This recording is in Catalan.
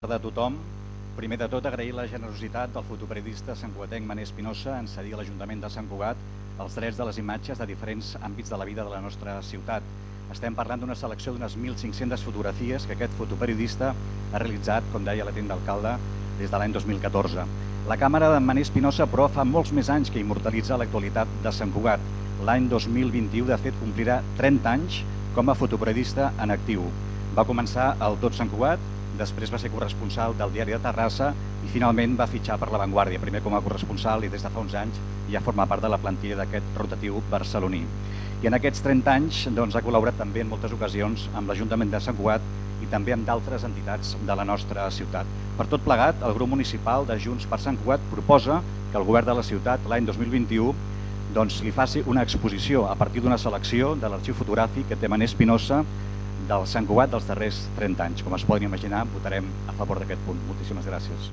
de tothom. Primer de tot, agrair la generositat del fotoperiodista santcugatenc Manel Espinosa en cedir a l'Ajuntament de Sant Cugat els drets de les imatges de diferents àmbits de la vida de la nostra ciutat. Estem parlant d'una selecció d'unes 1.500 fotografies que aquest fotoperiodista ha realitzat, com deia la tinent d'alcalde, des de l'any 2014. La càmera de Manel Espinosa, però, fa molts més anys que immortalitza l'actualitat de Sant Cugat. L'any 2021, de fet, complirà 30 anys com a fotoperiodista en actiu. Va començar al Tot Sant Cugat, després va ser corresponsal del Diari de Terrassa i finalment va fitxar per La Vanguardia, primer com a corresponsal i des de fa uns anys ja forma part de la plantilla d'aquest rotatiu barceloní. I en aquests 30 anys ha col·laborat també en moltes ocasions amb l'Ajuntament de Sant Cugat i també amb d'altres entitats de la nostra ciutat. Per tot plegat, el grup municipal de Junts per Sant Cugat proposa que el govern de la ciutat l'any 2021 li faci una exposició a partir d'una selecció de l'arxiu fotogràfic que té Manel Espinosa del Sant Cugat dels darrers 30 anys. Com es poden imaginar, votarem a favor d'aquest punt. Moltíssimes gràcies.